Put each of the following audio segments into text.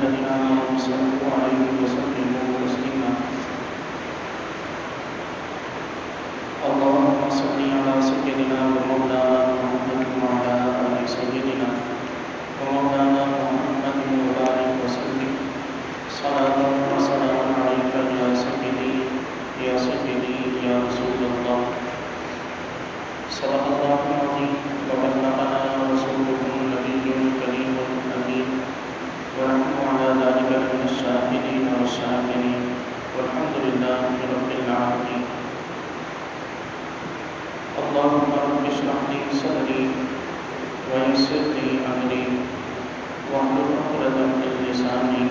الذين آمنوا صلوا عليه وسلموا تسليما اللهم صل على سيدنا ومولانا محمد وعلى آل سيدنا ومولانا محمد وبارك وسلم صلاة وسلام عليك يا سيدي يا رسول الله صدق الله العظيم وبلغنا رسوله النبي الكريم الأمين ونحن على ذلك من الشاهدين والشاكرين والحمد لله رب العالمين. اللهم رب اشرح لي صدري ويسر لي أمري واحلل عقدة من لساني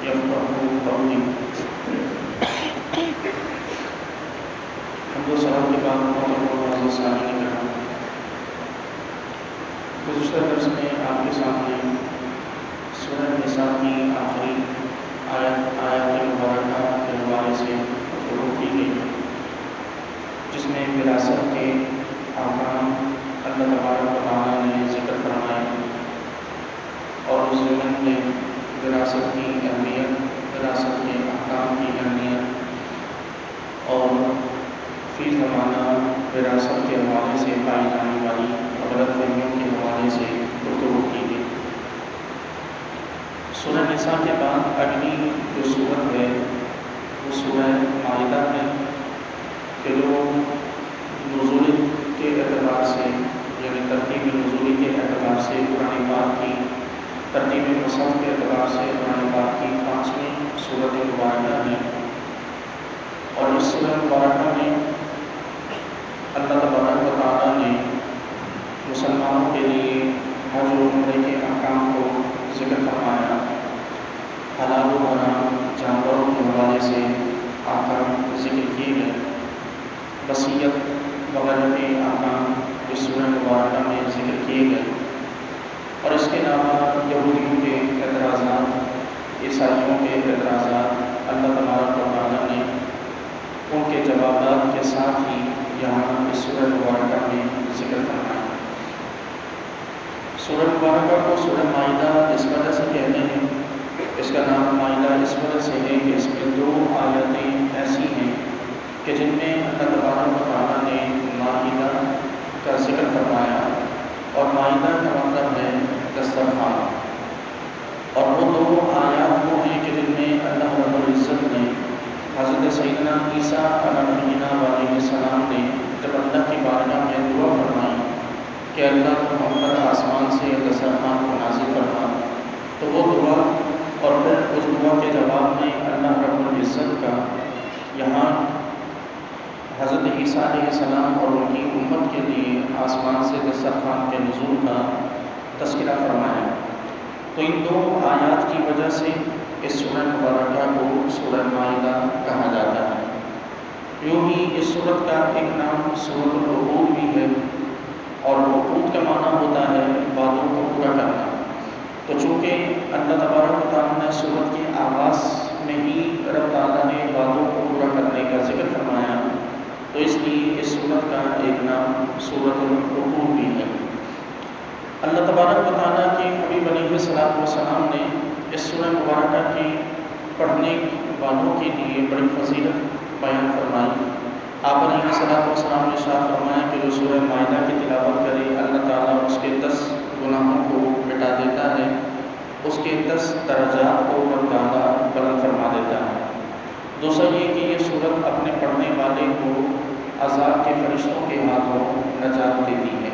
يفقهوا قولي. حمد و ثنا کے بعد محترم معزز سامعین کرام، گزشتہ درس میں آپ کے سامنے سورہ نساء کی آخری آیات مبارکہ کے حوالے سے گفتگو کی گئی، جس میں وراثت کے احکام اللہ تبارک و تعالیٰ نے ذکر فرمائے اور اس ضمن میں وراثت کی اہمیت، وراثت کے احکام کی اہمیت اور فی زمانہ وراثت کے حوالے سے پائی جانے والی غلط فہمیوں کے حوالے سے گفتگو کی گئی۔ سورہ نساء کے بعد اگلی جو سورت ہے وہ سورہ مائدہ ہے، کہ جو نزول کے اعتبار سے یعنی ترتیب نزولی کے اعتبار سے قرآن پاک کی ترتیب مصحف کے اعتبار سے قرآن پاک کی 5ویں سورت مبارکہ ہے، اور اس سورہ مبارکہ میں اللہ تبارک و تعالیٰ نے مسلمانوں کے لیے حج و عمرے کے احکام کو ذکر فرمایا، حلال و حرام جانوروں کے حوالے سے احکام ذکر کیے گئے، وصیت وغیرہ کے احکام اس سورہ مبارکہ میں ذکر کیے گئے، اور اس کے علاوہ یہودیوں کے اعتراضات، عیسائیوں کے اعتراضات اللہ تبارک و تعالیٰ نے ان کے جوابات کے ساتھ ہی یہاں اس سورہ مبارکہ میں ذکر فرمایا۔ سورہ مبارکہ کو سورہ مائدہ اس وجہ سے کہتے ہیں، اس کا نام مائدہ اس وجہ سے ہے کہ اس میں 2 آیتیں ایسی ہیں کہ جن میں اللہ تبارک و تعالیٰ نے مائدہ کا ذکر فرمایا، اور مائدہ کا مطلب ہے دسترخوان، اور وہ 2 آیات وہ ہیں کہ جن میں اللہ رب العزت نے حضرت سیدنا عیسیٰ علیہ السلام نے جب اللہ کی بارگاہ میں دعا فرمائی کہ اللہ محمد آسمان سے دسترخوان کو نازل فرما، تو وہ دعا اور پھر اس دعا کے جواب میں اللہ رب العزت کا یہاں حضرت عیسیٰ علیہ السلام اور ان کی امت کے لیے آسمان سے دسترخوان کے نزول کا تذکرہ فرمایا۔ تو ان 2 آیات کی وجہ سے اس سورہ مبارکہ کو سورہ مائدہ کہا جاتا ہے۔ یوں ہی اس سورت کا ایک نام سورۃ العقود بھی ہے، اور عقود کا معنی ہوتا ہے وعدوں کو پورا کرنا۔ تو چونکہ اللہ تبارک و تعالیٰ نے سورت کے آغاز میں ہی رب تعالیٰ نے وعدوں کو پورا کرنے کا ذکر فرمایا، تو اس لیے اس سورت کا ایک نام سورۃ العقود بھی ہے۔ اللہ تبارک و تعالیٰ کے حبیب علیہ السلام نے اس سورہ مبارکہ کی پڑھنے والوں کے لیے بڑی فضیلت بیان فرمائی۔ آپ علیہ السلام نے ارشاد فرمایا کہ جو سورہ مائدہ کی تلاوت کرے اللہ تعالیٰ اس کے 10 گناہوں کو مٹا دیتا ہے، اس کے 10 درجات کو رب تعالیٰ بلند فرما دیتا ہے۔ دوسرا یہ کہ یہ سورت اپنے پڑھنے والے کو عذاب کے فرشتوں کے ہاتھوں نجات دیتی ہے۔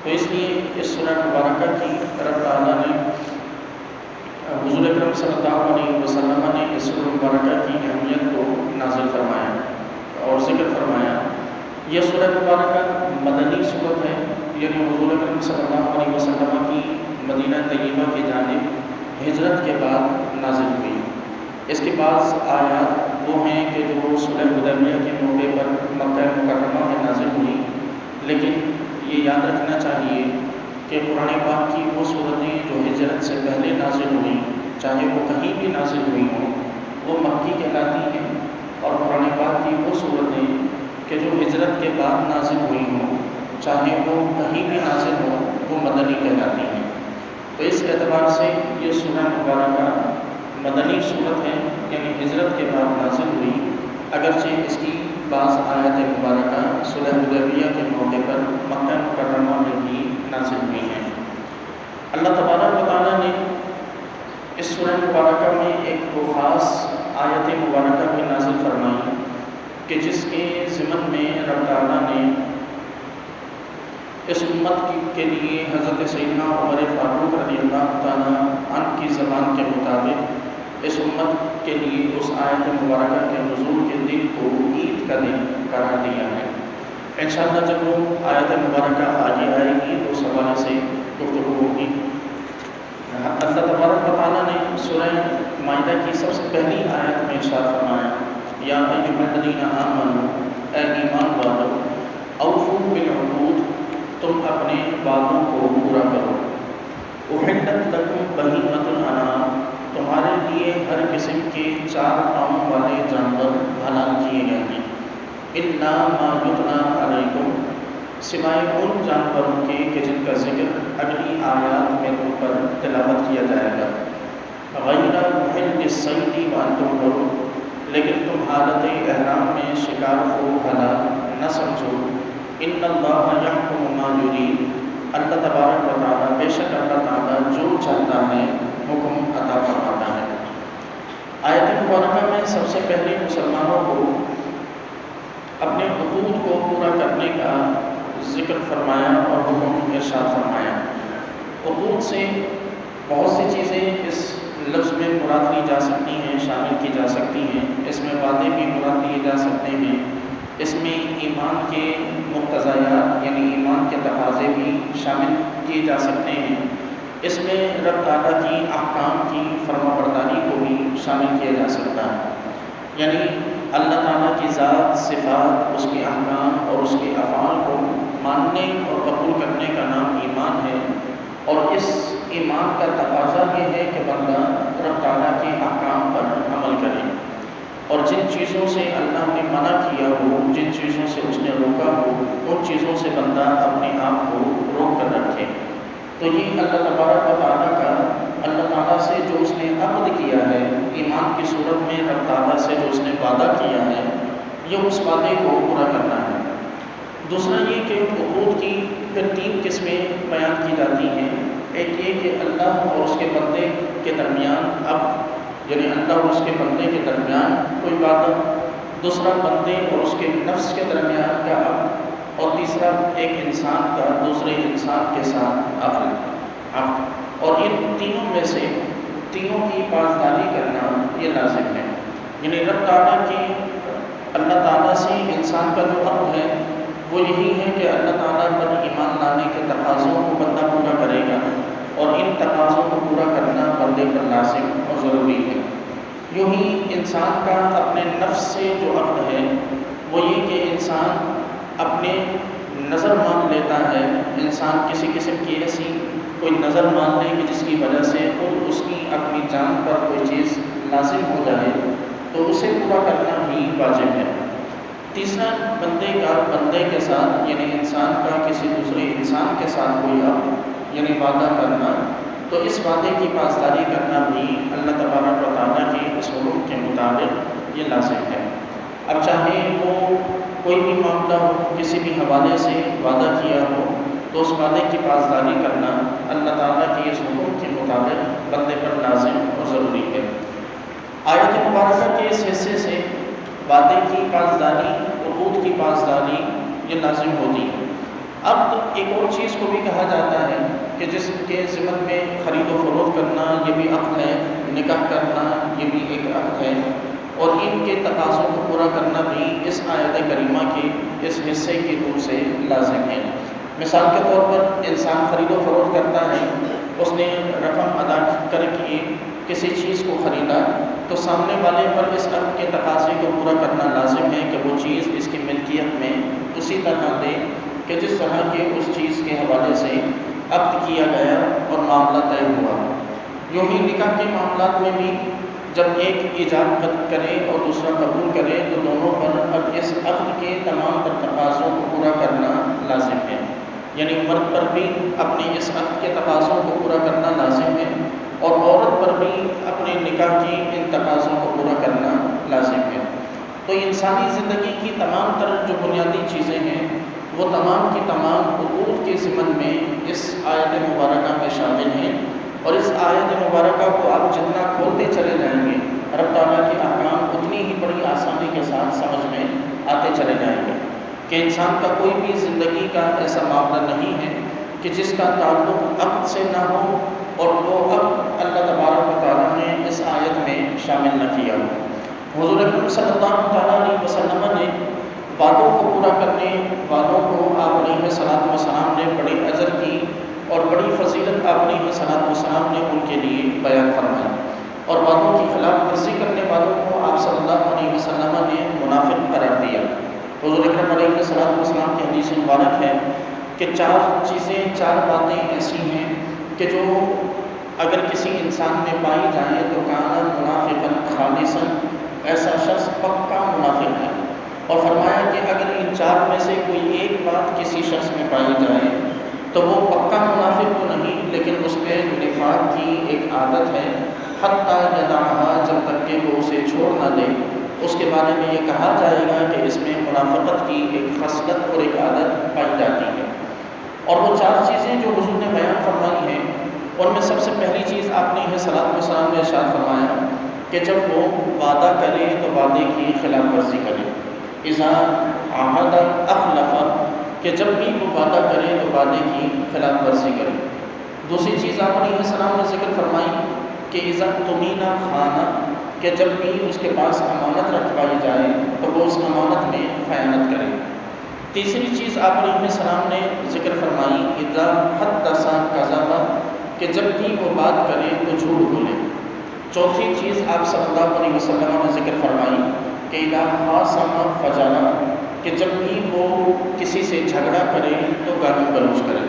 تو اس لیے اس سورہ مبارکہ کی رب تعالیٰ نے حضور اکرم صلی اللہ علیہ وسلم نے اس سورہ مبارکہ کی اہمیت کو نازل فرمایا اور ذکر فرمایا۔ یہ سورہ مبارکہ مدنی سورت ہے، یعنی حضور اکرم صلی اللہ علیہ وسلم کی مدینہ طیبہ کی جانب ہجرت کے بعد نازل ہوئی۔ اس کے بعض آیات وہ ہیں کہ جو صلح حدیبیہ کے موقع پر مکہ مکرمہ میں نازل ہوئی، لیکن یہ یاد رکھنا چاہیے کہ قرآن پاک کی وہ صورتیں جو ہجرت سے پہلے نازل ہوئیں، چاہے وہ کہیں بھی نازل ہوئی ہوں، وہ مکی کہلاتی ہیں، اور قرآن پاک کی وہ صورتیں کہ جو ہجرت کے بعد نازل ہوئی ہوں، چاہے وہ کہیں بھی نازل ہوں، وہ مدنی کہلاتی ہیں۔ تو اس اعتبار سے یہ سورہ مبارکہ مدنی صورت ہے، یعنی ہجرت کے بعد نازل ہوئی، اگرچہ اس کی بعض آیات مبارکہ صلح حدیبیہ کے موقع پر مکہ مکرمہ میں بھی نازل ہوئی ہیں۔ اللہ تبارک و تعالیٰ نے اس سورہ مبارکہ میں ایک وہ خاص آیت مبارکہ بھی نازل فرمائی کہ جس کے ضمن میں رب تعالیٰ نے اس امت کے لیے حضرت سیدنا عمر فاروق رضی اللہ تعالیٰ عنہ کی زبان کے مطابق اس امت کے لیے اس آیت مبارکہ کے نزول کے دن کو عید کا دن قرار دیا ہے۔ انشاءاللہ جب وہ آیت مبارکہ آگے آئے گی تو اس حوالے سے گفتگو ہوگی۔ اللہ تبارک و تعالیٰ نے سورہ مائدہ کی سب سے پہلی آیت میں ارشاد فرمایا، یا ایھا الذین آمنوا، اے ایمان والو، اوفوا بالعقود، تم اپنے وعدوں کو پورا کرو۔ احلت لکم بہیمۃ الانعام، تمہارے لیے ہر قسم کے 4 پاؤں والے جانور حلال کیے گئے ہیں۔ الا ما یتلی علیکم، سوائے ان جانوروں کے کہ جن کا ذکر اگلی آیات میں تم پر تلاوت کیا جائے گا۔ غیر محل الصید وانتم حرم، لیکن تم حالت احرام میں شکار کو حلال نہ سمجھو۔ ان اللہ یحکم ما یرید، اللہ تبارک و تعالیٰ، بے شک اللہ تعالیٰ جو چاہتا ہے حکم عطا فرماتا ہے۔ آیت مبارکہ میں سب سے پہلے مسلمانوں کو اپنے حقوق کو پورا کرنے کا ذکر فرمایا اور حکم ارشاد فرمایا۔ حقوق سے بہت سی چیزیں اس لفظ میں مراد لی جا سکتی ہیں، شامل کی جا سکتی ہیں۔ اس میں وعدے بھی مراد لیے جا سکتے ہیں، اس میں ایمان کے مقتضیات یعنی ایمان کے تقاضے بھی شامل کیے جا سکتے ہیں، اس میں رب تعالیٰ کی احکام کی فرما برداری کو بھی شامل کیا جا سکتا ہے۔ یعنی اللہ تعالیٰ کی ذات، صفات، اس کے احکام اور اس کے افعال کو ماننے اور قبول کرنے کا نام ایمان ہے، اور اس ایمان کا تقاضا یہ ہے کہ بندہ رب تعالیٰ کے احکام پر عمل کرے، اور جن چیزوں سے اللہ نے منع کیا ہو، جن چیزوں سے اس نے روکا ہو، ان چیزوں سے بندہ اپنے آپ کو روک کر رکھے۔ تو یہ اللہ تبارک و تعالیٰ کا، اللہ تعالیٰ سے جو اس نے عقد کیا ہے ایمان کی صورت میں، رب تعالیٰ سے جو اس نے وعدہ کیا ہے، یہ اس وعدے کو پورا کرنا ہے۔ دوسرا یہ کہ عقود کی پھر 3 قسمیں بیان کی جاتی ہیں۔ ایک یہ کہ اللہ اور اس کے بندے کے درمیان یعنی اللہ اور اس کے بندے کے درمیان کوئی وعدہ، دوسرا بندے اور اس کے نفس کے درمیان کا عقد، اور تیسرا ایک انسان کا دوسرے انسان کے ساتھ عقد، اور ان تینوں میں سے تینوں کی پاسداری کرنا یہ لازم ہے۔ یعنی رب تعالیٰ کی، اللہ تعالیٰ سے انسان کا جو عقد ہے وہ یہی ہے کہ اللہ تعالیٰ پر ایمان لانے کے تقاضوں کو بندہ پورا کرے گا، اور ان تقاضوں کو پورا کرنا بندے پر لازم اور ضروری ہے۔ یوں ہی انسان کا اپنے نفس سے جو عقد ہے وہ یہ کہ انسان اپنے نظر مان لیتا ہے، انسان کسی قسم کی ایسی کوئی نظر مان لے کہ جس کی وجہ سے خود اس کی اپنی جان پر کوئی چیز لازم ہو جائے، تو اسے پورا کرنا بھی واجب ہے۔ تیسرا بندے کے ساتھ یعنی انسان کا کسی دوسرے انسان کے ساتھ کوئی عقد یعنی وعدہ کرنا، تو اس وعدے کی پاسداری کرنا بھی اللہ تبارک و تعالیٰ کے اس حکم کے مطابق یہ لازم ہے۔ اب چاہے وہ کوئی بھی معاملہ ہو، کسی بھی حوالے سے وعدہ کیا ہو، تو اس وعدے کی پاسداری کرنا اللہ تعالیٰ کے اس حکم کے مطابق بندے پر لازم اور ضروری ہے۔ آیت مبارکہ کے اس حصے سے وعدے کی پاسداری، عقود کی پاسداری یہ لازم ہوتی ہے۔ اب ایک اور چیز کو بھی کہا جاتا ہے کہ جس کے ضمن میں خرید و فروخت کرنا یہ بھی عقد ہے، نکاح کرنا یہ بھی ایک عقد ہے، اور ان کے تقاضوں کو پورا کرنا بھی اس آیت کریمہ کے اس حصے کی روح سے لازم ہے۔ مثال کے طور پر انسان خرید و فروخت کرتا ہے، اس نے رقم ادا کر کے کسی چیز کو خریدا، تو سامنے والے پر اس عقد کے تقاضے کو پورا کرنا لازم ہے کہ وہ چیز اس کی ملکیت میں اسی طرح دے کہ جس طرح کے اس چیز کے حوالے سے عقد کیا گیا اور معاملہ طے ہوا۔ یوں ہی نکاح کے معاملات میں بھی جب ایک ایجاب کرے اور دوسرا قبول کرے، تو دونوں پر اب اس عقد کے تمام تر تقاضوں کو پورا کرنا لازم ہے۔ یعنی مرد پر بھی اپنے اس عقد کے تقاضوں کو پورا کرنا لازم پر بھی اپنے نکاح کی ان تقاضوں کو پورا کرنا لازم ہے۔ تو انسانی زندگی کی تمام تر جو بنیادی چیزیں ہیں وہ تمام کی تمام حقوق کے ضمن میں اس آیت مبارکہ میں شامل ہیں، اور اس آیت مبارکہ کو آپ جتنا کھولتے چلے جائیں گے رب تعالیٰ کے احکام اتنی ہی بڑی آسانی کے ساتھ سمجھ میں آتے چلے جائیں گے کہ انسان کا کوئی بھی زندگی کا ایسا معاملہ نہیں ہے کہ جس کا تعلق عقد سے نہ ہو اور وہ عقد اللہ تبارک و تعالیٰ نے اس آیت میں شامل نہ کیا ہو۔ حضور اکرم صلی اللہ تعالیٰ علیہ وسلم نے وعدوں کو پورا کرنے والوں کو آپ علیہ الصلوۃ والسلام نے بڑی اجر کی اور بڑی فضیلت آپ علیہ الصلوۃ والسلام نے ان کے لیے بیان فرمائی، اور وعدوں کی خلاف ورزی کرنے والوں کو آپ صلی اللہ علیہ وسلم نے منافق قرار دیا۔ حضور اکرم علیہ الصلوۃ والسلام کی حدیث مبارک ہے کہ چار باتیں ایسی ہیں کہ جو اگر کسی انسان میں پائی جائیں تو کان منافقا خالصا، ایسا شخص پکا منافق ہے، اور فرمایا کہ اگر ان چار میں سے کوئی ایک بات کسی شخص میں پائی جائے تو وہ پکا منافق تو نہیں لیکن اس میں نفاق کی ایک عادت ہے، حتیٰ یدعها، جب تک کہ وہ اسے چھوڑ نہ دے۔ اس کے بارے میں یہ کہا جائے گا کہ اس میں منافقت کی ایک خصلت اور ایک عادت پائی جاتی ہے۔ اور وہ چار چیزیں جو حضور نے بیان فرمائی ہیں ان میں سب سے پہلی چیز آپ نے صلوات والسلام نے ارشاد فرمایا کہ جب وہ وعدہ کرے تو وعدے کی خلاف ورزی کرے، اذا عہد اخلف، کہ جب بھی وہ وعدہ کرے تو وعدے کی خلاف ورزی کرے۔ دوسری چیز آپ علیہ السلام نے ذکر فرمائی کہ اذا اؤتمن خان، کہ جب بھی اس کے پاس امانت رکھوائی جائے تو وہ اس امانت میں خیانت کرے۔ تیسری چیز آپ علیہ السلام نے ذکر فرمائی اذا حدث کذب، کہ جب بھی وہ بات کرے تو جھوٹ بولے۔ چوتھی چیز آپ صلی اللہ علیہ وسلم نے ذکر فرمائی کہ اذا خاصم فجر، کہ جب بھی وہ کسی سے جھگڑا کرے تو گالی گلوچ کرے۔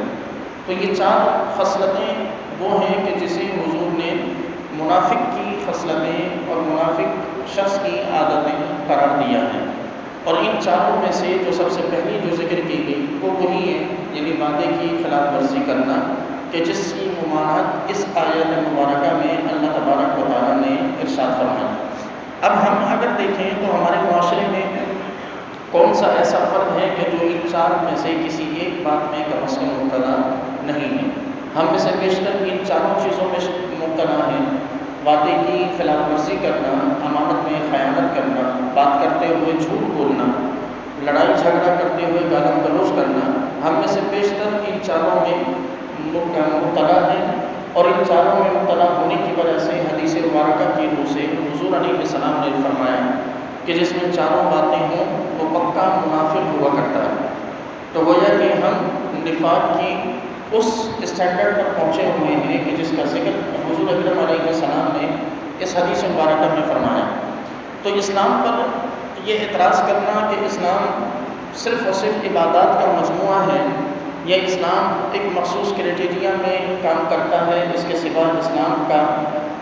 تو یہ چار خصلتیں وہ ہیں کہ جسے حضور نے منافق کی خصلتیں اور منافق شخص کی عادتیں قرار دیا ہے، اور ان چاروں میں سے جو سب سے پہلی جو ذکر کی گئی وہ وہی ہے، یعنی وعدے کی خلاف ورزی کرنا، کہ جس کی ممانعت اس آیت مبارکہ میں اللہ تبارک و تعالیٰ نے ارشاد فرمایا۔ اب ہم اگر دیکھیں تو ہمارے معاشرے میں کون سا ایسا فرد ہے کہ جو ان چار میں سے کسی ایک بات میں کم از کم مبتلا نہیں ہے؟ ہم میں سے بیشتر ان چاروں چیزوں میں مبتلا ہیں: وعدے کی خلاف ورزی کرنا، امانت میں خیانت کرنا، بات کرتے ہوئے جھوٹ بولنا، لڑائی جھگڑا کرتے ہوئے گالی گلوچ کرنا۔ ہم میں سے بیشتر ان چاروں میں مبتلا ہیں، اور ان چاروں میں مبتلا ہونے کی وجہ سے حدیث مبارکہ کی روح سے حضور علیہ السلام نے فرمایا کہ جس میں چاروں باتیں ہوں وہ پکا منافق ہوا کرتا ہے۔ تو گویا کہ ہم نفاق کی اس اسٹینڈرڈ پر پہنچے ہوئے ہیں کہ جس کا ذکر حضور اکرم علیہ السلام نے اس حدیث مبارکہ میں فرمایا۔ تو اسلام پر یہ اعتراض کرنا کہ اسلام صرف اور صرف عبادات کا مجموعہ ہے، یا اسلام ایک مخصوص کرائٹیریا میں کام کرتا ہے، اس کے سوا اسلام کا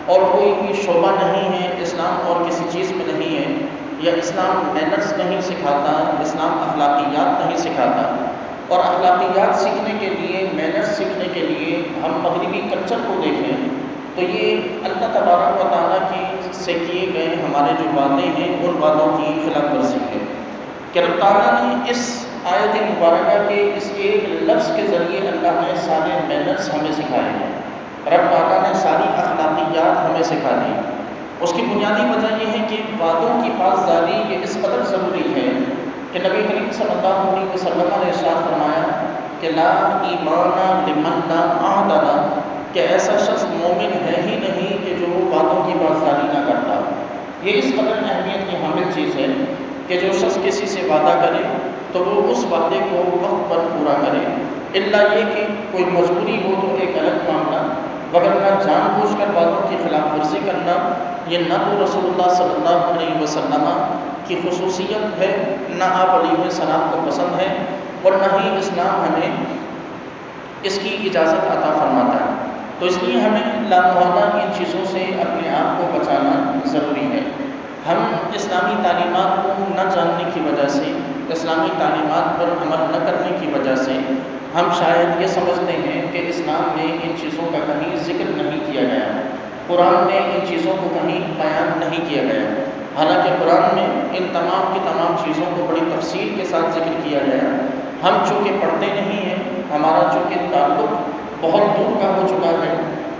اور کوئی بھی شعبہ نہیں ہے، اسلام اور کسی چیز میں نہیں ہے، یا اسلام مینرز نہیں سکھاتا، اسلام اخلاقیات نہیں سکھاتا، اور اخلاقیات سیکھنے کے لیے، مینرز سیکھنے کے لیے ہم مغربی کلچر کو دیکھیں تو یہ اللہ تبارک و تعالیٰ کی سے کیے گئے ہمارے جو وعدے ہیں ان وعدوں کی خلاف ورزی ہے کہ رب تعالیٰ نے اس آیت مبارکہ کے اس ایک لفظ کے ذریعے اللہ نے سارے مینرز ہمیں سکھائے ہیں، رب تعالیٰ نے ساری اخلاقیات ہمیں سکھا دی۔ اس کی بنیادی وجہ یہ ہے کہ وعدوں کی پاسداری یہ اس قدر ضروری ہے کہ نبی کریم صلی اللہ علیہ وسلم نے ارشاد فرمایا کہ لا ایمان لمن لا عہد لہ، کہ ایسا شخص مومن ہے ہی نہیں کہ جو وعدوں کی پاسداری نہ کرتا۔ یہ اس قدر اہمیت کی حامل چیز ہے کہ جو شخص کسی سے وعدہ کرے تو وہ اس وعدے کو وقت پر پورا کرے، الا یہ کہ کوئی مجبوری ہو تو ایک الگ معاملہ، وگرنہ جان بوجھ کر وعدوں کی خلاف ورزی کرنا یہ نہ تو رسول اللہ صلی اللہ علیہ وسلم کی خصوصیت ہے، نہ آپ علیہ السلام کو پسند ہے، اور نہ ہی اسلام ہمیں اس کی اجازت عطا فرماتا ہے۔ تو اس لیے ہمیں لامحالہ ان چیزوں سے اپنے آپ کو بچانا ضروری ہے۔ ہم اسلامی تعلیمات کو نہ جاننے کی وجہ سے، اسلامی تعلیمات پر عمل نہ کرنے کی وجہ سے ہم شاید یہ سمجھتے ہیں کہ اسلام میں ان چیزوں کا کہیں ذکر نہیں کیا گیا، قرآن میں ان چیزوں کو کہیں بیان نہیں کیا گیا، حالانکہ قرآن میں ان تمام کی تمام چیزوں کو بڑی تفصیل کے ساتھ ذکر کیا گیا۔ ہم چونکہ پڑھتے نہیں ہیں، ہمارا چونکہ تعلق بہت دور کا ہو چکا ہے،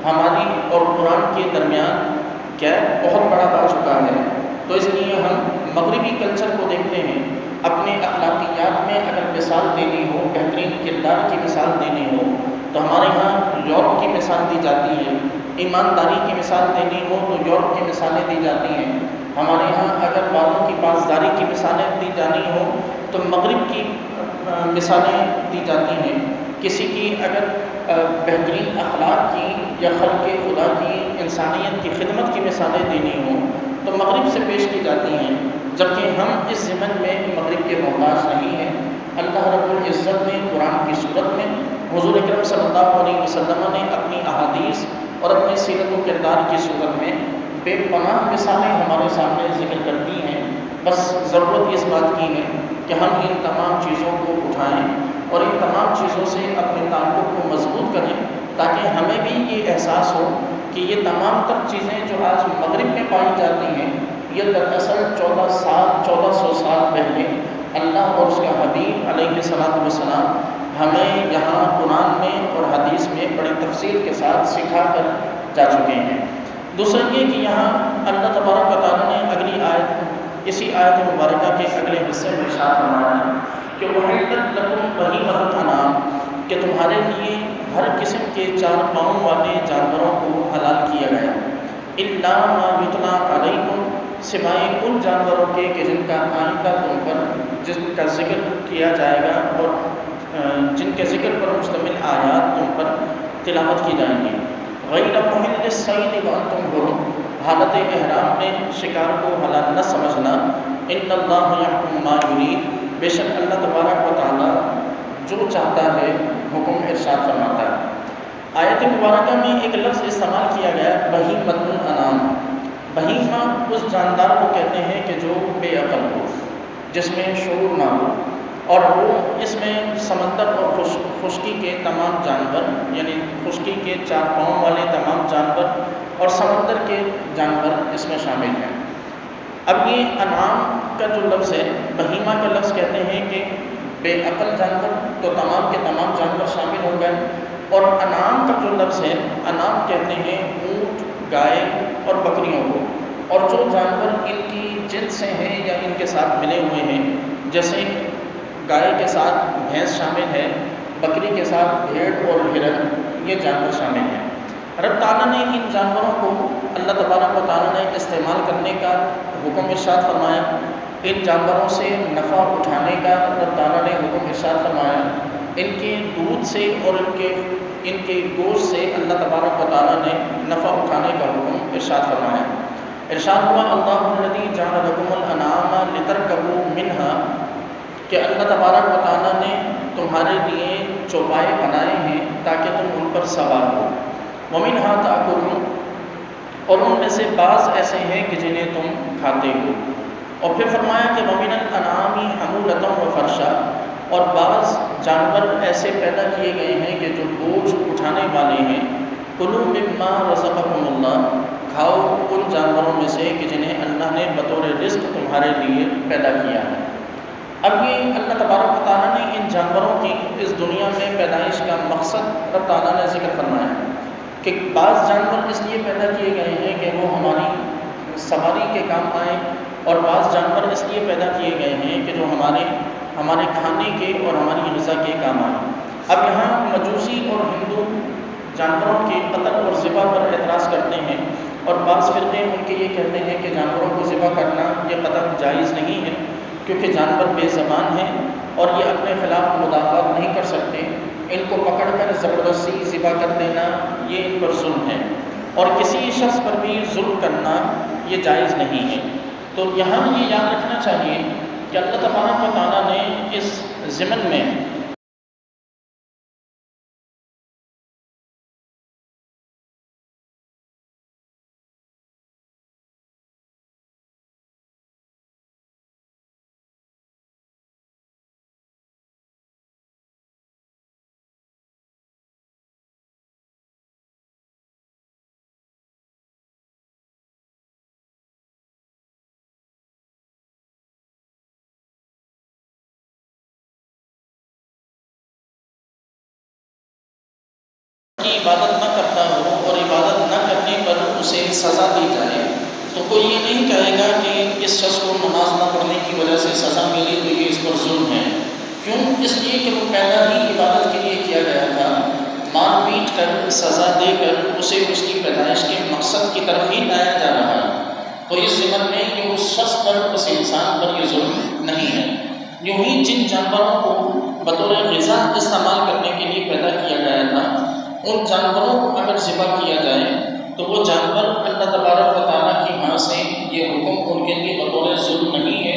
ہماری اور قرآن کے درمیان گیپ بہت بڑا پڑ چکا ہے، تو اس لیے ہم مغربی کلچر کو دیکھتے ہیں۔ اپنے اخلاقیات میں اگر مثال دینی ہو، بہترین کردار کی مثال دینی ہو، تو ہمارے ہاں یورپ کی مثال دی جاتی ہے۔ ایمانداری کی مثال دینی ہو تو یورپ کی مثالیں دی جاتی ہیں۔ ہمارے ہاں اگر والوں کی پاسداری کی مثالیں دی جانی ہو تو مغرب کی مثالیں دی جاتی ہیں۔ کسی کی اگر بہترین اخلاق کی یا خلق خدا کی، انسانیت کی خدمت کی مثالیں دینی ہوں تو مغرب سے پیش کی جاتی ہیں، جبکہ ہم اس ضمن میں مغرب کے محتاج نہیں ہیں۔ اللہ رب العزت نے قرآن کی صورت میں حضور اکرم صلی اللہ علیہ وسلم نے اپنی احادیث اور اپنی سیرت و کردار کی صورت میں بے پناہ مثالیں ہمارے سامنے ذکر کر دی ہیں۔ بس ضرورت اس بات کی ہے کہ ہم ان تمام چیزوں کو اٹھائیں اور ان تمام چیزوں سے اپنے تعلق کو مضبوط کریں، تاکہ ہمیں بھی یہ احساس ہو کہ یہ تمام تر چیزیں جو آج مغرب میں پائی جاتی ہیں، یہ دراصل 1400 سال پہلے اللہ اور اس کا حبیب علیہ الصلوۃ والسلام ہمیں یہاں قرآن میں اور حدیث میں بڑی تفصیل کے ساتھ سکھا کر جا چکے ہیں۔ دوسرا یہ کہ یہاں اللہ تبارک و تعالیٰ نے اگلی آیت، اسی آیت مبارکہ کے اگلے حصے میں ارشاد فرمایا ہے کہ وَأُحِلَّتْ لَكُمْ بَهِیمَةُ الْأَنْعَامِ، کہ تمہارے لیے ہر قسم کے 4 پاؤں والے جانوروں کو حلال کیا گیا، إِلَّا مَا يُتْلَىٰ عَلَيْكُمْ، سوائے ان جانوروں کے کہ جن کا آئندہ تم پر، جن کا ذکر کیا جائے گا اور جن کے ذکر پر مشتمل آیات تم پر تلاوت کی جائیں گی۔ غیر محل الصید وانتم حرم، حالت احرام میں شکار کو حلال نہ سمجھنا۔ ان اللہ یحکم ما یرید، بے شک اللہ تبارک و تعالیٰ جو چاہتا ہے حکم ارشاد فرماتا ہے۔ آیت مبارکہ میں ایک لفظ استعمال کیا گیا ہے بہیمۃ الانعام۔ بہیمہ اس جاندار کو کہتے ہیں کہ جو بے عقل ہو، جس میں شعور نہ ہو، اور وہ اس میں سمندر اور خشکی کے تمام جانور، یعنی خشکی کے 4 پاؤں والے تمام جانور اور سمندر کے جانور اس میں شامل ہیں۔ اب یہ انعام کا جو لفظ ہے، بہیمہ کا لفظ کہتے ہیں کہ بے عقل جانور، تو تمام کے تمام جانور شامل ہو گئے، اور انعام کا جو لفظ ہے، انعام کہتے ہیں اونٹ، گائے اور بکریوں کو، اور جو جانور ان کی جنس سے ہیں یا ان کے ساتھ ملے ہوئے ہیں، جیسے گائے کے ساتھ بھینس شامل ہے، بکری کے ساتھ بھیڑ اور ہرن، یہ جانور شامل ہیں۔ رب تعالیٰ نے ان جانوروں کو اللہ تبارک و تعالیٰ نے استعمال کرنے کا حکم ارشاد فرمایا، ان جانوروں سے نفع اٹھانے کا رب تعالیٰ نے حکم ارشاد فرمایا، ان کے دودھ سے اور ان کے گوشت سے اللہ تبارک و تعالیٰ نے نفع اٹھانے کا حکم ارشاد فرمایا۔ ارشاد ہوا اللہ الذی جعل لکم الانعام لترکبوا منہا، کہ اللہ تبارک و تعالیٰ نے تمہارے لیے چوپائے بنائے ہیں تاکہ تم ان پر سوار ہو، وَمِنْهَا تَأْكُلُونَ، اور ان میں سے بعض ایسے ہیں کہ جنہیں تم کھاتے ہو، اور پھر فرمایا کہ وَمِنَ الْأَنْعَامِ حَمُولَةً وَفَرْشًا، اور بعض جانور ایسے پیدا کیے گئے ہیں کہ جو بوجھ اٹھانے والے ہیں، کُلُوا مِمَّا رَزَقَكُمُ اللَّهُ، کھاؤ ان جانوروں میں سے کہ جنہیں اللہ نے بطور رزق تمہارے لیے پیدا کیا ہے۔ اب یہ اللہ تبارک و تعالیٰ نے ان جانوروں کی اس دنیا میں پیدائش کا مقصد رب تعالیٰ نے ذکر فرمایا ہے کہ بعض جانور اس لیے پیدا کیے گئے ہیں کہ وہ ہماری سواری کے کام آئیں، اور بعض جانور اس لیے پیدا کیے گئے ہیں کہ جو ہمارے کھانے کے اور ہماری غذا کے کام آئیں۔ اب یہاں مجوسی اور ہندو جانوروں کے قتل اور ذبح پر اعتراض کرتے ہیں، اور بعض فرقے ان کے یہ کہتے ہیں کہ جانوروں کو ذبح کرنا یہ قطعاً جائز نہیں ہے، کیونکہ جانور بے زبان ہیں اور یہ اپنے خلاف مدافعت نہیں کر سکتے، ان کو پکڑ کر زبردستی ذبح کر دینا یہ ان پر ظلم ہے، اور کسی شخص پر بھی ظلم کرنا یہ جائز نہیں ہے۔ تو یہاں یہ یاد رکھنا چاہیے کہ اللہ تبارک و تعالیٰ نے اس ضمن میں کی عبادت نہ کرتا ہو اور عبادت نہ کرنے پر اسے سزا دی جائے تو کوئی یہ نہیں کہے گا کہ اس شخص کو نماز نہ پڑھنے کی وجہ سے سزا ملی تو یہ اس پر ظلم ہے۔ کیوں؟ اس لیے کہ وہ پیدا ہی عبادت کے لیے کیا گیا تھا، مار پیٹ کر سزا دے کر اسے اس کی پیدائش کے مقصد کی طرف ہی لایا جا رہا ہے، تو اس ضمن میں کہ اس شخص پر، اس انسان پر یہ ظلم نہیں ہے۔ یوں ہی جن جانوروں کو بطور غذا استعمال کرنے کے لیے پیدا کیا گیا تھا، ان جانوروں کو اگر ذبح کیا جائے تو وہ جانور اللہ تبارک و تعالیٰ کی ہاں سے یہ حکم ان کے لیے بطور ظلم نہیں ہے،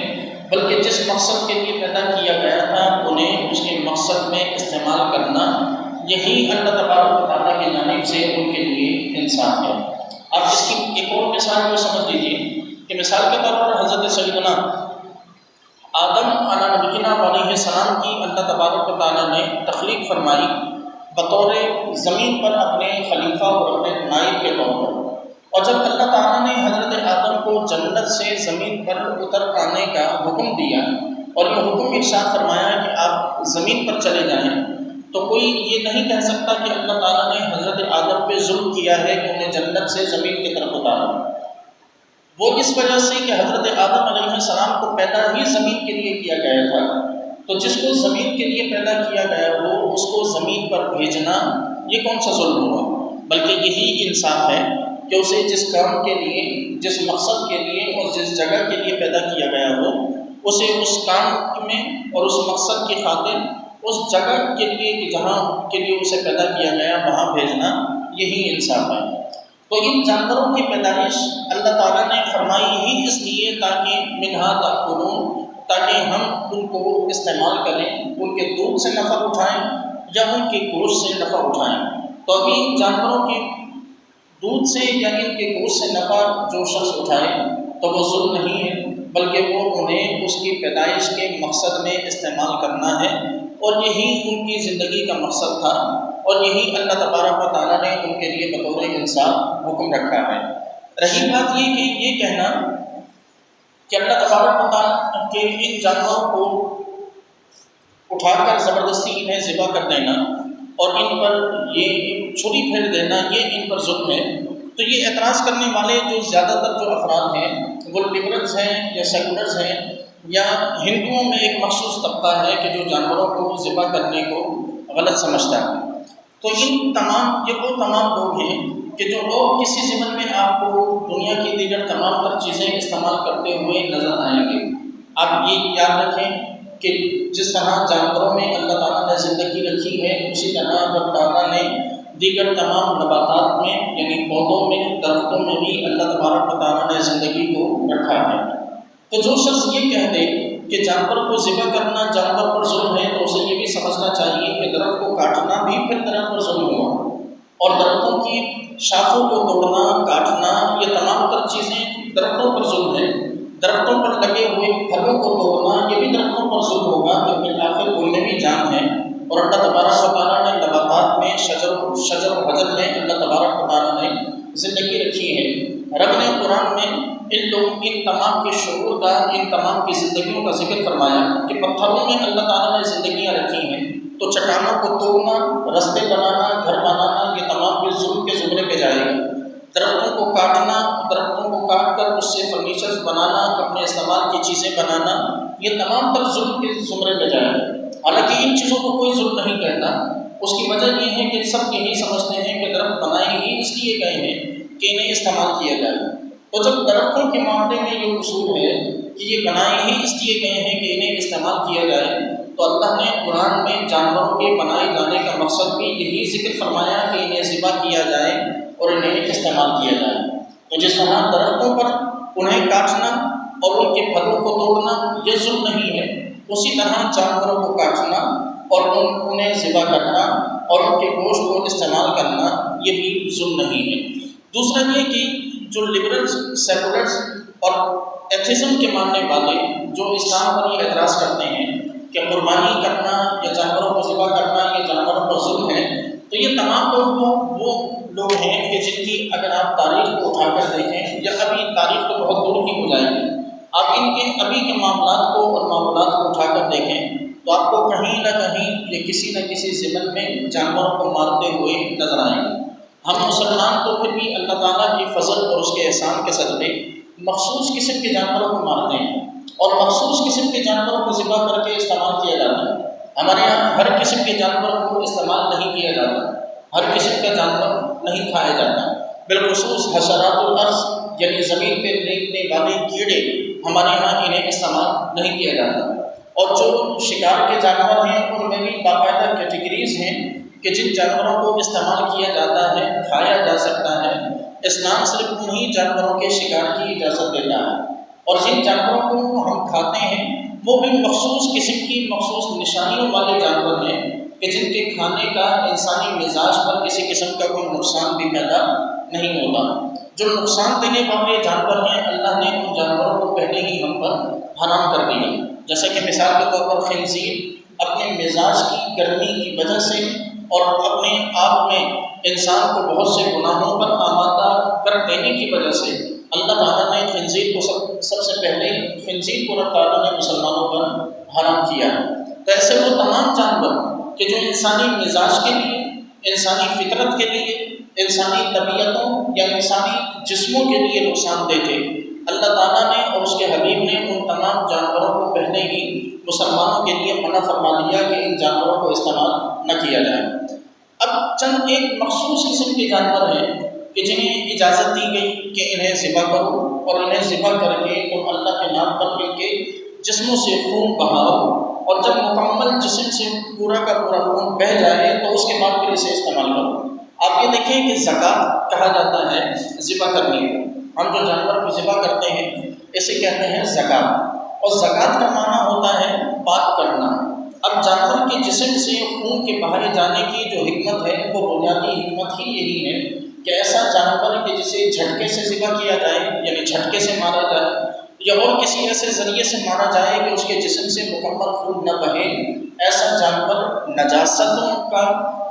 بلکہ جس مقصد کے لیے پیدا کیا گیا تھا انہیں اس کے مقصد میں استعمال کرنا، یہی اللہ تبارک و تعالیٰ کی جانب سے ان کے لیے انصاف ہے۔ آپ اس کی ایک اور مثال کو سمجھ لیجیے کہ مثال کے طور پر حضرت سیدنا آدم علیہ نبینا علیہ السلام کی اللہ تبارک و تعالیٰ نے تخلیق فرمائی بطور زمین پر اپنے خلیفہ اور اپنے نائب کے طور پر، اور جب اللہ تعالیٰ نے حضرت آدم کو جنت سے زمین پر اتر آنے کا حکم دیا اور یہ حکم ارشاد فرمایا کہ آپ زمین پر چلے جائیں، تو کوئی یہ نہیں کہہ سکتا کہ اللہ تعالیٰ نے حضرت آدم پہ ظلم کیا ہے کہ انہیں جنت سے زمین کی طرف اتارا۔ وہ اس وجہ سے کہ حضرت آدم علیہ السلام کو پیدا ہی زمین کے لیے کیا گیا تھا، تو جس کو زمین کے لیے پیدا کیا گیا ہو اس کو زمین پر بھیجنا یہ کون سا ظلم ہوا؟ بلکہ یہی انصاف ہے کہ اسے جس کام کے لیے، جس مقصد کے لیے اور جس جگہ کے لیے پیدا کیا گیا ہو اسے اس کام میں اور اس مقصد کی خاطر اس جگہ کے لیے کہ جہاں کے لیے اسے پیدا کیا گیا وہاں بھیجنا، یہی انصاف ہے۔ تو ان جانوروں کی پیدائش اللہ تعالیٰ نے فرمائی ہی اس لیے تاکہ منہا تاکلون، تاکہ ہم ان کو استعمال کریں، ان کے دودھ سے نفع اٹھائیں یا ان کے گوشت سے نفع اٹھائیں۔ تو ابھی ان جانوروں کے دودھ سے یا ان کے گوشت سے نفع جو شخص اٹھائے تو وہ ظلم نہیں ہے، بلکہ وہ انہیں اس کی پیدائش کے مقصد میں استعمال کرنا ہے، اور یہی ان کی زندگی کا مقصد تھا، اور یہی اللہ تبارک و تعالیٰ نے ان کے لیے بطور انصاف حکم رکھا ہے۔ رہی بات یہ کہ یہ کہنا کہ اللہ تبارک و تعالیٰ کے ان جانوروں کو اٹھا کر زبردستی انہیں ذبح کر دینا اور ان پر یہ چھری پھیر دینا یہ ان پر ظلم ہے، تو یہ اعتراض کرنے والے جو زیادہ تر جو افراد ہیں وہ لبرلز ہیں یا سیکولرز ہیں، یا ہندوؤں میں ایک مخصوص طبقہ ہے کہ جو جانوروں کو ذبح کرنے کو غلط سمجھتا ہے۔ تو یہ وہ تمام لوگ ہیں کہ جو لوگ کسی ضمن میں آپ کو دنیا کی دیگر تمام تر چیزیں استعمال کرتے ہوئے نظر آئیں گے۔ آپ یہ یاد رکھیں کہ جس طرح جانوروں میں اللہ تعالیٰ نے زندگی رکھی ہے، اسی طرح رب تعالیٰ نے دیگر تمام نباتات میں یعنی پودوں میں، درختوں میں بھی اللہ تبارک و تعالیٰ نے زندگی کو رکھا ہے۔ تو جو شخص یہ کہہ دے کہ جانور کو ذبح کرنا جانور پر ظلم ہے، تو اسے یہ بھی سمجھنا چاہیے کہ درخت کو کاٹنا بھی پھر درخت پر ظلم ہوا، اور درختوں کی شاخوں کو توڑنا، کاٹنا، یہ تمام تر چیزیں درختوں پر ظلم ہے۔ درختوں پر لگے ہوئے پھلوں کو توڑنا یہ بھی درختوں پر ظلم ہوگا، کیونکہ آخر ان میں بھی جان ہے، اور اللہ تبارک و تعالیٰ نے نباتات میں شجر و حجر میں اللہ تبارک و تعالیٰ نے زندگی رکھی ہے۔ رب نے قرآن میں ان تمام کے شعور کا، ان تمام کی زندگیوں کا ذکر فرمایا کہ پتھروں میں اللہ تعالیٰ نے زندگیاں رکھی ہیں، تو چٹانوں کو توڑنا، رستے بنانا، گھر بنانا یہ تمام کے ظلم کے زمرے پہ جائے گا۔ درختوں کو کاٹنا، درختوں کو کاٹ کر اس سے فرنیچرز بنانا، اپنے استعمال کی چیزیں بنانا، یہ تمام تر ظلم کے زمرے میں جائے گا۔ حالانکہ ان چیزوں کو کوئی ظلم نہیں کہتا، اس کی وجہ یہ ہے کہ سب یہی سمجھتے ہیں کہ درخت بنائے ہی اس لیے گئے ہیں کہ انہیں استعمال کیا جائے۔ تو جب درختوں کے معاملے میں یہ اصول ہے کہ یہ بنائے ہی اس لیے گئے ہیں کہ انہیں استعمال کیا جائے، تو اللہ نے قرآن میں جانوروں کے بنائے جانے کا مقصد بھی یہی ذکر فرمایا کہ انہیں ذبح کیا جائے اور انہیں استعمال کیا جائے۔ تو جس طرح درختوں پر انہیں کاٹنا اور ان کے پھلوں کو توڑنا یہ ظلم نہیں ہے، اسی طرح جانوروں کو کاٹنا اور انہیں ذبح کرنا اور ان کے گوشت کو استعمال کرنا یہ بھی ظلم نہیں ہے۔ دوسرا یہ کہ جو لبرلز، سیکولرز اور ایتھزم کے ماننے والے جو اسلام پر یہ اعتراض کرتے ہیں کہ قربانی کرنا یا جانوروں کو ذبح کرنا یہ جانوروں پر ظلم ہے، تو یہ تمام لوگ وہ لوگ ہیں کہ جن کی اگر آپ تاریخ کو اٹھا کر دیکھیں، یا ابھی تاریخ تو بہت دور کی ہو جائے گی، آپ ان کے ابھی کے معاملات کو اور معاملات کو اٹھا کر دیکھیں تو آپ کو کہیں نہ کہیں یا کسی نہ کسی ضمن میں جانوروں کو مارتے ہوئے نظر آئیں گے۔ ہم مسلمان تو پھر بھی اللہ تعالیٰ کی فضل اور اس کے احسان کے صدقے مخصوص قسم کے جانوروں کو مارتے ہیں اور مخصوص قسم کے جانوروں کو ذبح کر کے استعمال کیا جاتا ہے۔ ہمارے یہاں ہر قسم کے جانور کو استعمال نہیں کیا جاتا، ہر قسم کا جانور نہیں کھایا جاتا، بالخصوص حشرات الارض یعنی زمین پہ رینگنے والے کیڑے ہمارے یہاں انہیں استعمال نہیں کیا جاتا۔ اور جو شکار کے جانور ہیں ان میں بھی باقاعدہ کیٹیگریز ہیں کہ جن جانوروں کو استعمال کیا جاتا ہے، کھایا جا سکتا ہے۔ اسلام صرف انہی جانوروں کے شکار کی اجازت دیتا ہے، اور جن جانوروں کو ہم کھاتے ہیں وہ بھی مخصوص قسم کی مخصوص نشانیوں والے جانور ہیں کہ جن کے کھانے کا انسانی مزاج پر کسی قسم کا کوئی نقصان بھی پیدا نہیں ہوتا۔ جو نقصان دینے والے جانور ہیں اللہ نے ان جانوروں کو پہلے ہی ہم پر حرام کر دیا، جیسا کہ مثال کے طور پر خنزیر اپنے مزاج کی گرمی کی وجہ سے اور اپنے آپ میں انسان کو بہت سے گناہوں پر آمادہ کر دینے کی وجہ سے اللہ تعالیٰ نے خنزیر کو سب سے پہلے خنزیر کو اللہ تعالیٰ نے مسلمانوں پر حرام کیا۔ تو ایسے وہ تمام جانور کہ جو انسانی مزاج کے لیے، انسانی فطرت کے لیے، انسانی طبیعتوں یا انسانی جسموں کے لیے نقصان دہ تھے، اللہ تعالیٰ نے اور اس کے حبیب نے ان تمام جانوروں کو پہلے ہی مسلمانوں کے لیے منع فرما دیا کہ ان جانوروں کو استعمال نہ کیا جائے۔ اب چند ایک مخصوص قسم کے جانور ہیں کہ جنہیں اجازت دی گئی کہ انہیں ذبح کرو، اور انہیں ذبح کر کے تم اللہ کے نام پر ان کے جسموں سے خون بہاؤ، اور جب مکمل جسم سے پورا کا پورا خون بہہ جائے تو اس کے بعد پھر اسے استعمال کرو۔ آپ یہ دیکھیں کہ زکوٰۃ کہا جاتا ہے ذبح کرنے کو، ہم جو جانور کو ذبح کرتے ہیں اسے کہتے ہیں زکوٰۃ، اور زکوٰۃ کا معنی ہوتا ہے پاک کرنا۔ اب جانور کے جسم سے خون کے باہر جانے کی جو حکمت ہے وہ بنیادی حکمت ہی یہی ہے کہ ایسا جانور کہ جسے جھٹکے سے ذبح کیا جائے، یعنی جھٹکے سے مارا جائے یا اور کسی ایسے ذریعے سے مارا جائے کہ اس کے جسم سے مکمل خون نہ بہے، ایسا جانور نجاستوں کا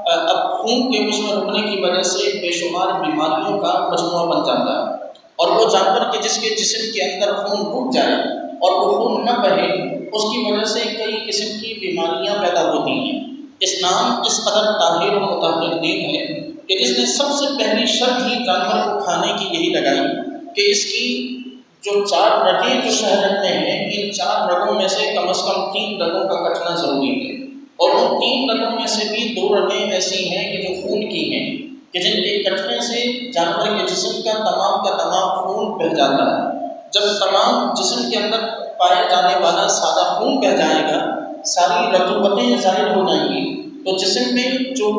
اب خون کے اس میں رکنے کی وجہ سے بے شمار بیماریوں کا مجموعہ بن جاتا ہے، اور وہ جانور کہ جس کے جسم کے اندر خون رک جائے اور وہ خون نہ بہے، اس کی وجہ سے کئی قسم کی بیماریاں پیدا ہوتی ہیں۔ اسلام اس قدر طاہر و مطہر دین ہے کہ جس نے سب سے پہلی شرط ہی جانور کو کھانے کی یہی لگائی کہ اس کی جو 4 رگیں جو شہر رکھتے ہیں، ان 4 رگوں میں سے کم از کم 3 رگوں کا کٹنا ضروری ہے، اور ان 3 رگوں میں سے بھی 2 رگیں ایسی ہیں کہ جو خون کی ہیں کہ جن کے کٹنے سے جانور کے جسم کا تمام خون بہہ جاتا ہے۔ جب تمام جسم کے اندر پائے جانے والا سارا خون بہہ جائے گا، ساری رطوبتیں ظاہر ہو جائیں گی، تو جسم میں جو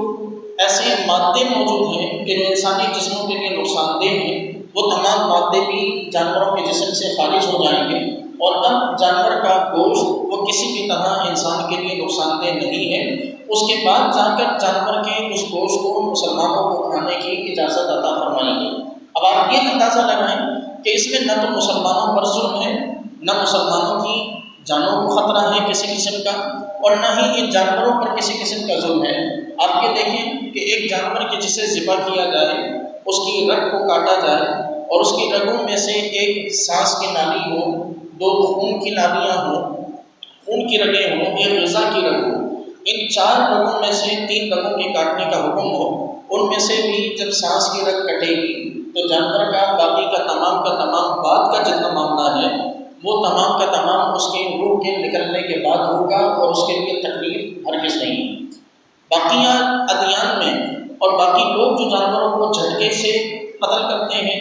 ایسے مادے موجود ہیں کہ جو انسانی جسموں کے لیے نقصان دہ ہیں، وہ تمام مادے بھی جانوروں کے جسم سے خارج ہو جائیں گے، اور اب جانور کا گوشت وہ کسی بھی طرح انسان کے لیے نقصان دہ نہیں ہے۔ اس کے بعد جا کر جانور کے اس گوشت کو مسلمانوں کو کھانے کی اجازت عطا فرمائی گئی۔ اب آپ یہ اندازہ لگائیں کہ اس میں نہ تو مسلمانوں پر ظلم ہے، نہ مسلمانوں کی جانوں کو خطرہ ہے کسی قسم کا، اور نہ ہی ان جانوروں پر کسی قسم کا ظلم ہے۔ آپ یہ دیکھیں کہ ایک جانور کے جسے ذبح کیا جائے، اس کی رگ کو کاٹا جائے، اور اس کی رگوں میں سے ایک سانس کی نالی ہو، 2 خون کی نالیاں ہوں، خون کی رگیں ہوں، ایک غذا کی رگ ہو، ان 4 رگوں میں سے 3 رگوں کے کاٹنے کا حکم ہو، ان میں سے بھی جب سانس کی رگ کٹے گی تو جانور کا باقی کا تمام بعد کا جتنا معاملہ ہے وہ تمام کا تمام اس کے روح کے نکلنے کے بعد ہوگا، اور اس کے لیے تکلیف ہرگز نہیں ہے۔ باقیہ ادیان میں اور باقی لوگ جو جانوروں کو جھٹکے سے قتل کرتے ہیں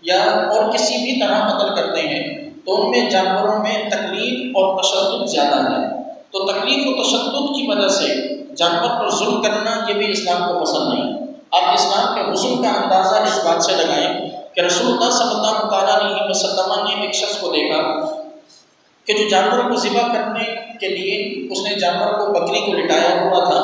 یا اور کسی بھی طرح قتل کرتے ہیں، تو ان میں جانوروں میں تکلیف اور تشدد زیادہ ہے۔ تو تکلیف و تشدد کی وجہ سے جانور پر ظلم کرنا یہ بھی اسلام کو پسند نہیں۔ آپ اسلام کے حسن کا اندازہ اس بات سے لگائیں کہ رسول اللہ صلی اللہ علیہ وسلم نے ایک شخص کو دیکھا کہ جو جانور کو ذبح کرنے کے لیے اس نے جانور کو بکری کو لٹایا ہوا تھا،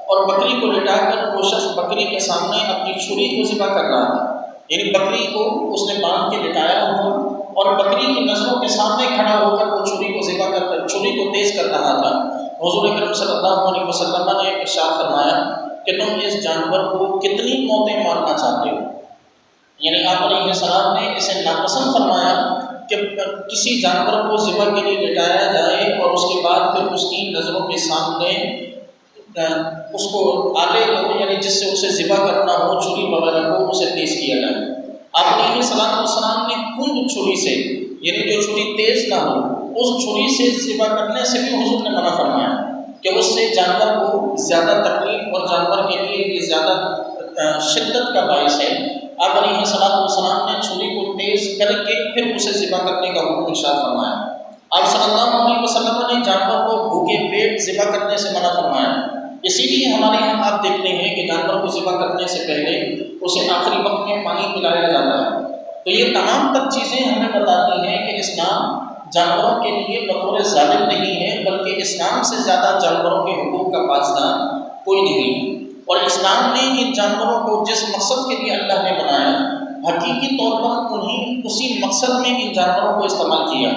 اور بکری کو لٹا کر وہ شخص بکری کے سامنے اپنی چھری کو ذبح کر رہا تھا، یعنی بکری کو اس نے باندھ کے لٹایا ہوا اور بکری کی نظروں کے سامنے کھڑا ہو کر وہ چھری کو ذبح کر چھری کو تیز کر رہا تھا۔ حضور اکرم صلی اللہ علیہ وسلم نے ارشاد فرمایا کہ تم اس جانور کو کتنی موتیں مارنا چاہتے ہو؟ یعنی آپ علیہ السلام نے اسے ناپسند فرمایا کہ کسی جانور کو ذبح کے لیے لٹایا جائے اور اس کے بعد پھر اس کی نظروں کے سامنے اس کو آلے کو یعنی جس سے اسے ذبح کرنا ہو چھری وغیرہ کو اسے تیز کیا جائے۔ آپ علیہ السلام نے کند چھری سے یعنی جو چھری تیز نہ ہو اس چھری سے ذبح کرنے سے بھی حضور نے منع فرمایا کہ اس سے جانور کو زیادہ تکلیف اور جانور کے لیے یہ زیادہ شدت کا باعث ہے۔ آپ علیہ السلام نے چھری کو تیز کر کے پھر اسے ذبح کرنے کا حکم ارشاد فرمایا۔ آپ صلی اللہ علیہ وسلم نے جانور کو بھوکے پیٹ ذبح کرنے سے منع فرمایا۔ اسی لیے ہمارے یہاں آپ دیکھتے ہیں کہ جانور کو ذبح کرنے سے پہلے اسے آخری وقت میں پانی پلایا جاتا ہے۔ تو یہ تمام تر چیزیں ہمیں بتاتی ہیں کہ اسلام جانوروں کے لیے بطور ظالم نہیں ہے، بلکہ اسلام سے زیادہ جانوروں کے حقوق کا پاسدار کوئی نہیں ہے۔ اور اسلام نے ان جانوروں کو جس مقصد کے لیے اللہ نے بنایا حقیقی طور پر اسی مقصد میں ان جانوروں کو استعمال کیا۔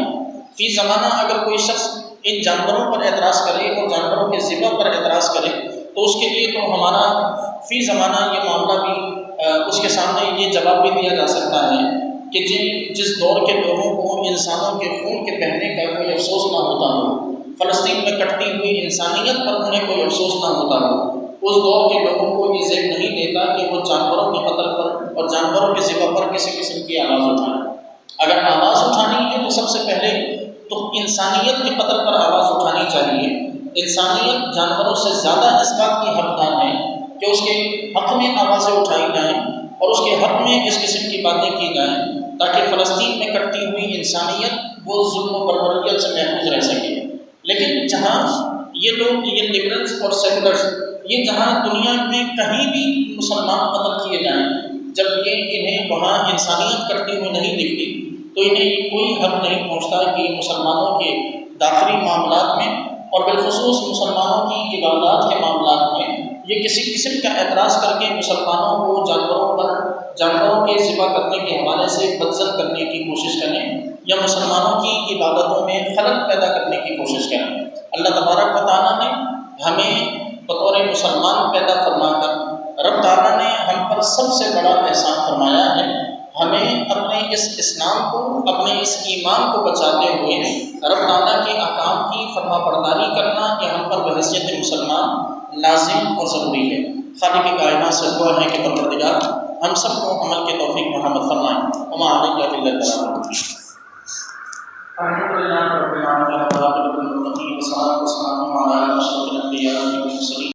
فی زمانہ اگر کوئی شخص ان جانوروں پر اعتراض کرے اور جانوروں کے ذبح پر اعتراض کرے تو اس کے لیے تو ہمارا فی زمانہ یہ معاملہ بھی اس کے سامنے یہ جواب بھی دیا جا سکتا ہے کہ جس دور کے لوگوں کو انسانوں کے خون کے بہنے کا کوئی افسوس نہ ہوتا ہو، فلسطین میں کٹتی ہوئی انسانیت پر انہیں کوئی افسوس نہ ہوتا ہو، اس دور کے لوگوں کو یہ ذہن نہیں دیتا کہ وہ جانوروں کے قتل پر اور جانوروں کے ذبح پر کسی قسم کی آواز اٹھائیں۔ اگر آواز اٹھانی ہے تو سب سے پہلے تو انسانیت کے قتل پر آواز اٹھانی چاہیے۔ انسانیت جانوروں سے زیادہ اس بات کی حقدار ہے کہ اس کے حق میں آوازیں اٹھائی جائیں اور اس کے حق میں اس قسم کی باتیں کی جائیں تاکہ فلسطین میں کٹتی ہوئی انسانیت وہ ظلم و بربریت سے محفوظ رہ سکے۔ لیکن جہاں یہ لوگ یہ لبرلز اور سیکولرز یہ جہاں دنیا میں کہیں بھی مسلمان قتل کیے جائیں جب یہ انہیں وہاں انسانیت کرتی ہوئی نہیں دکھتی تو انہیں یہ کوئی حق نہیں پہنچتا کہ مسلمانوں کے داخلی معاملات میں اور بالخصوص مسلمانوں کی عبادات کے معاملات میں یہ کسی قسم کا اعتراض کر کے مسلمانوں کو جانوروں کے ذبح کرنے کے حوالے سے بدزن کرنے کی کوشش کریں یا مسلمانوں کی عبادتوں میں خلل پیدا کرنے کی کوشش کریں۔ اللہ تبارک و تعالیٰ نے ہمیں بطور مسلمان پیدا فرما کر رب تعالیٰ نے ہم پر سب سے بڑا احسان فرمایا ہے۔ ہمیں اپنے اس اسلام کو اپنے اس ایمان کو بچاتے ہوئے رب تعالیٰ کے احکام کی فرما برداری کرنا یہ ہم پر بحیثیت مسلمان لازم اور ضروری ہے۔ خالق کائنات سے دعا ہے کہ پروردگار ہم سب کو عمل کے توفیق مرحمت فرمائیں۔ وما علیک الا البلاغ۔ الحمدللہ رب العالمین والعاقبۃ للمتقین والصلاۃ والسلام علی اشرف الانبیاء والمرسلین۔